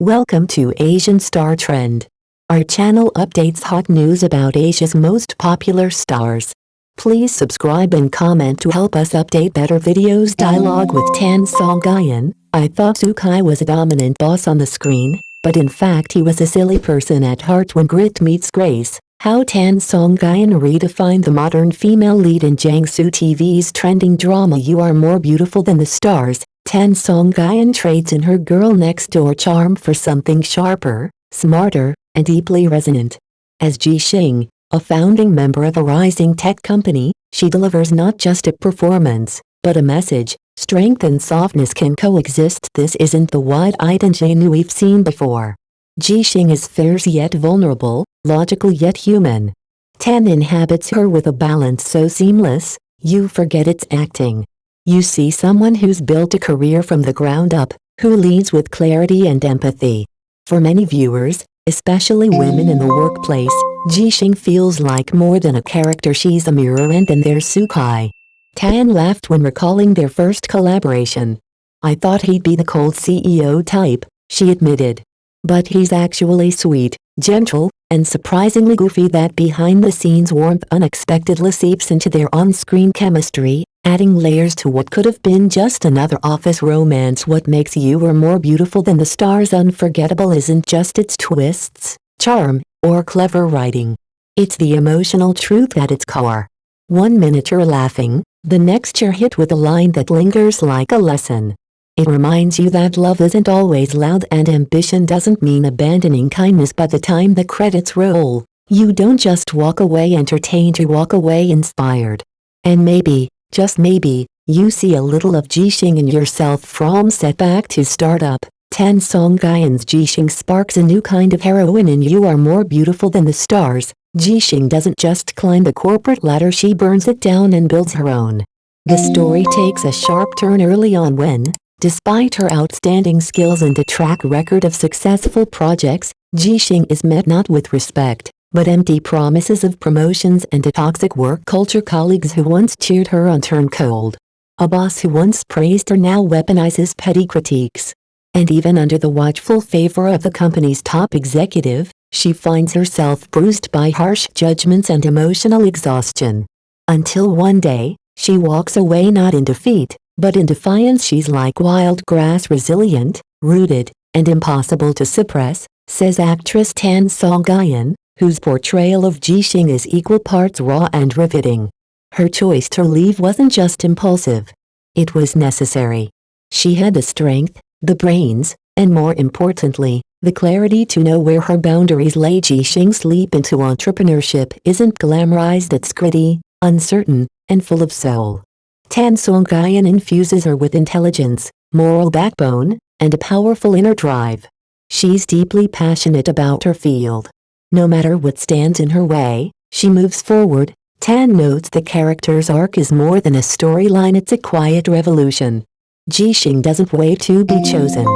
Welcome to Asian Star Trend. Our channel updates hot news about Asia's most popular stars. Please subscribe and comment to help us update better videos. Dialogue with Tan Songyun. I thought Sukai was a dominant boss on the screen, but in fact he was a silly person at heart when grit meets grace. How Tan Songyun redefined the modern female lead in Jiangsu TV's trending drama You Are More Beautiful Than the Stars. Tan Songyun trades in her girl next door charm for something sharper, smarter, and deeply resonant. As Ji Xing, a founding member of a rising tech company, she delivers not just a performance, but a message. Strength and softness can coexist. This isn't the wide-eyed ingenue we've seen before. Ji Xing is fierce yet vulnerable, logical yet human. Tan inhabits her with a balance so seamless, you forget it's acting. You see someone who's built a career from the ground up, who leads with clarity and empathy. For many viewers, especially women in the workplace, Ji Xing feels like more than a character. She's a mirror. And then there's Sukai. Tan laughed when recalling their first collaboration. I thought he'd be the cold CEO type, she admitted. But he's actually sweet, gentle, and surprisingly goofy. That behind-the-scenes warmth unexpectedly seeps into their on-screen chemistry, adding layers to what could have been just another office romance. What makes You Are More Beautiful Than the Stars unforgettable isn't just its twists, charm, or clever writing. It's the emotional truth at its core. One minute you're laughing, the next you're hit with a line that lingers like a lesson. It reminds you that love isn't always loud and ambition doesn't mean abandoning kindness. By the time the credits roll, you don't just walk away entertained, you walk away inspired. And maybe, just maybe, you see a little of Ji Xing in yourself. From setback to startup, Tan Songyun's Ji Xing sparks a new kind of heroine in You Are More Beautiful Than the Stars. Ji Xing doesn't just climb the corporate ladder, she burns it down and builds her own. The story takes a sharp turn early on when, despite her outstanding skills and a track record of successful projects, Ji Xing is met not with respect, but empty promises of promotions and a toxic work culture. Colleagues who once cheered her on turn cold. A boss who once praised her now weaponizes petty critiques. And even under the watchful favor of the company's top executive, she finds herself bruised by harsh judgments and emotional exhaustion. Until one day, she walks away not in defeat, but in defiance. She's like wild grass, resilient, rooted, and impossible to suppress, says actress Tan Songyun, whose portrayal of Ji Xing is equal parts raw and riveting. Her choice to leave wasn't just impulsive. It was necessary. She had the strength, the brains, and more importantly, the clarity to know where her boundaries lay. Ji Xing's leap into entrepreneurship isn't glamorized, it's gritty, uncertain, and full of soul. Tan Songyun infuses her with intelligence, moral backbone, and a powerful inner drive. She's deeply passionate about her field. No matter what stands in her way, she moves forward. Tan notes the character's arc is more than a storyline, it's a quiet revolution. Ji Xing doesn't wait to be chosen.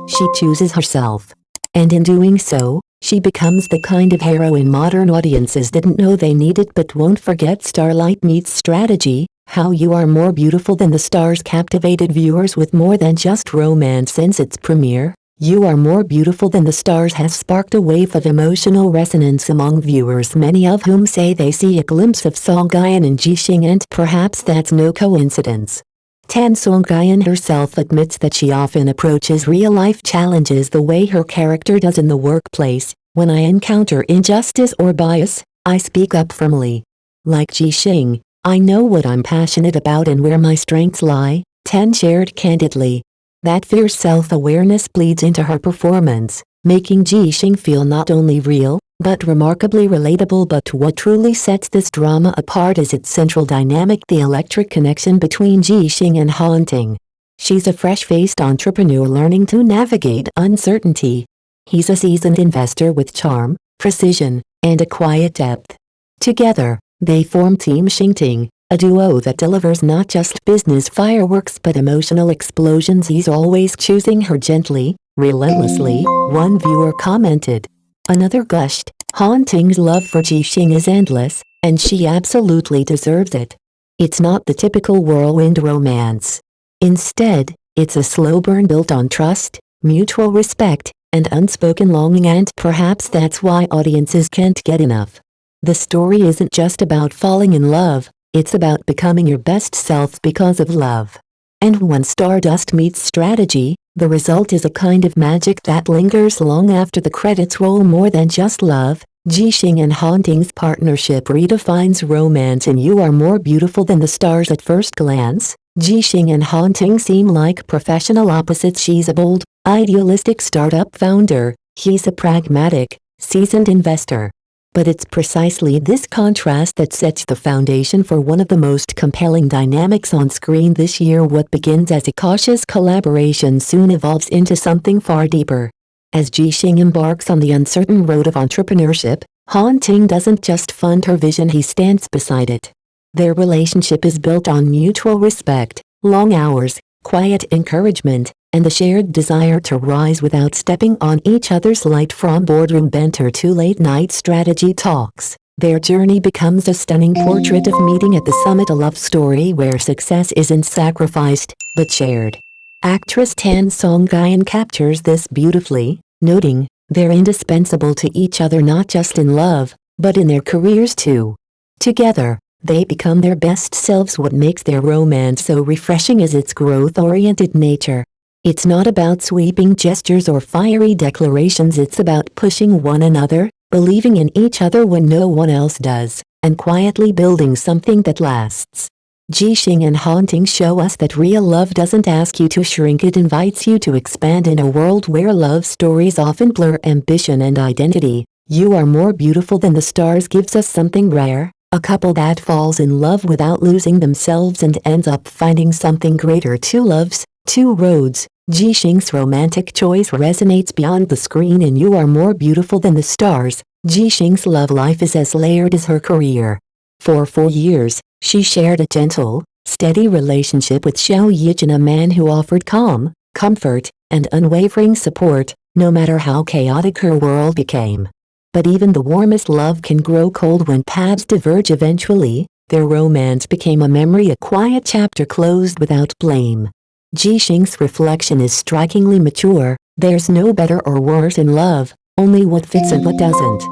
She chooses herself. And in doing so, she becomes the kind of heroine modern audiences didn't know they needed but won't forget. Starlight meets strategy. How You Are More Beautiful Than the Stars captivated viewers with more than just romance. Since its premiere, You Are More Beautiful Than the Stars has sparked a wave of emotional resonance among viewers, many of whom say they see a glimpse of Songyun and Ji Xing, and perhaps that's no coincidence. Tan Songyun herself admits that she often approaches real-life challenges the way her character does in the workplace. When I encounter injustice or bias, I speak up firmly. Like Ji Xing, I know what I'm passionate about and where my strengths lie, Tan shared candidly. That fierce self-awareness bleeds into her performance, making Ji Xing feel not only real, but remarkably relatable. But what truly sets this drama apart is its central dynamic, the electric connection between Ji Xing and Han Ting. She's a fresh-faced entrepreneur learning to navigate uncertainty. He's a seasoned investor with charm, precision, and a quiet depth. Together, they form Team Xingting, a duo that delivers not just business fireworks but emotional explosions. He's always choosing her gently, relentlessly, one viewer commented. Another gushed, Han Ting's love for Ji Xing is endless, and she absolutely deserves it. It's not the typical whirlwind romance. Instead, it's a slow burn built on trust, mutual respect, and unspoken longing, and perhaps that's why audiences can't get enough. The story isn't just about falling in love, it's about becoming your best self because of love. And when Stardust meets strategy, the result is a kind of magic that lingers long after the credits roll. More than just love, Jixing and Haunting's partnership redefines romance in You Are More Beautiful Than the Stars. At first glance, Jixing and Haunting seem like professional opposites. She's a bold, idealistic startup founder, he's a pragmatic, seasoned investor. But it's precisely this contrast that sets the foundation for one of the most compelling dynamics on screen this year. What begins as a cautious collaboration soon evolves into something far deeper. As Jixing embarks on the uncertain road of entrepreneurship, Haunting doesn't just fund her vision, he stands beside it. Their relationship is built on mutual respect, long hours, quiet encouragement, and the shared desire to rise without stepping on each other's light. From boardroom banter to late-night strategy talks, their journey becomes a stunning portrait of meeting at the summit, a love story where success isn't sacrificed, but shared. Actress Tan Songyun captures this beautifully, noting, "They're indispensable to each other not just in love, but in their careers too. Together, they become their best selves." What makes their romance so refreshing is its growth-oriented nature. It's not about sweeping gestures or fiery declarations, it's about pushing one another, believing in each other when no one else does, and quietly building something that lasts. Jixing and Haunting show us that real love doesn't ask you to shrink, it invites you to expand. In a world where love stories often blur ambition and identity, You Are More Beautiful Than the Stars gives us something rare. A couple that falls in love without losing themselves and ends up finding something greater. Two loves, two roads. Jixing's romantic choice resonates beyond the screen. In You Are More Beautiful Than the Stars, Jixing's love life is as layered as her career. For 4 years, she shared a gentle, steady relationship with Xiao Yijin, a man who offered calm, comfort, and unwavering support, no matter how chaotic her world became. But even the warmest love can grow cold when paths diverge. Eventually, their romance became a memory, a quiet chapter closed without blame. Jixing's reflection is strikingly mature. There's no better or worse in love, only what fits and what doesn't.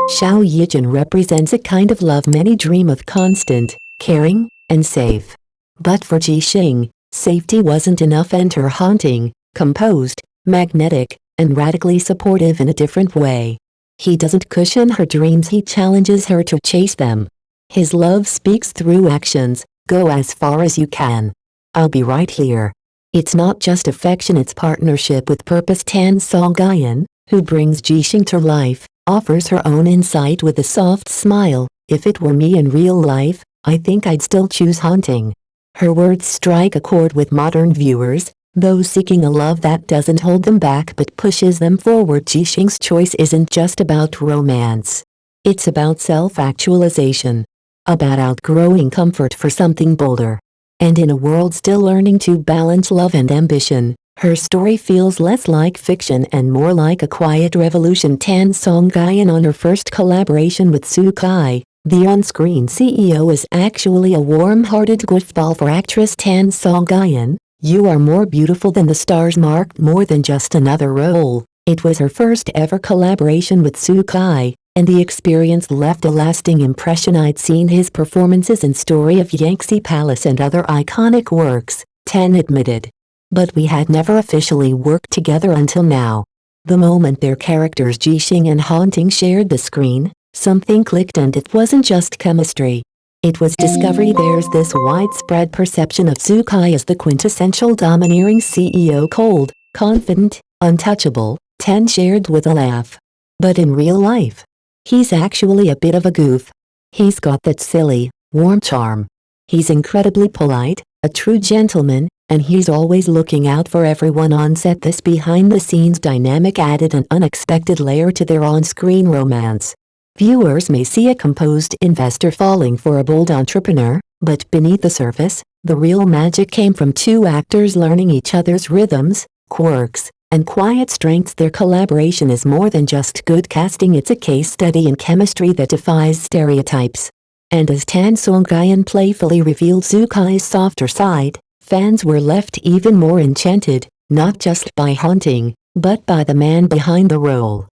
Xiao Yijin represents a kind of love many dream of: constant, caring, and safe. But for Jixing, safety wasn't enough. Enter Haunting, composed, magnetic, and radically supportive in a different way. He doesn't cushion her dreams, he challenges her to chase them. His love speaks through actions: go as far as you can. I'll be right here. It's not just affection, it's partnership with purpose. Tan Songyun, who brings Jixing to life, offers her own insight with a soft smile. "If it were me in real life, I think I'd still choose Haunting." Her words strike a chord with modern viewers, those seeking a love that doesn't hold them back but pushes them forward. Jixing's choice isn't just about romance. It's about self-actualization. About outgrowing comfort for something bolder. And in a world still learning to balance love and ambition, her story feels less like fiction and more like a quiet revolution. Tan Songyun, on her first collaboration with Sukai, the on-screen CEO, is actually a warm-hearted goofball. For actress Tan Songyun, You Are More Beautiful Than the Stars marked more than just another role. It was her first ever collaboration with Sukai, and the experience left a lasting impression. "I'd seen his performances in Story of Yangtze Palace and other iconic works," Tan admitted. "But we had never officially worked together until now." The moment their characters Jixing and Haunting shared the screen, something clicked, and it wasn't just chemistry. It was discovery. There's this widespread perception of Sukai as the quintessential domineering CEO, cold, confident, untouchable, Tan shared with a laugh. But in real life, he's actually a bit of a goof. He's got that silly, warm charm. He's incredibly polite, a true gentleman, and he's always looking out for everyone on set. This behind-the-scenes dynamic added an unexpected layer to their on-screen romance. Viewers may see a composed investor falling for a bold entrepreneur, but beneath the surface, the real magic came from two actors learning each other's rhythms, quirks, and quiet strengths. Their collaboration is more than just good casting, it's a case study in chemistry that defies stereotypes. And as Tan Songyun playfully revealed Sukai's softer side, fans were left even more enchanted, not just by Haunting, but by the man behind the role.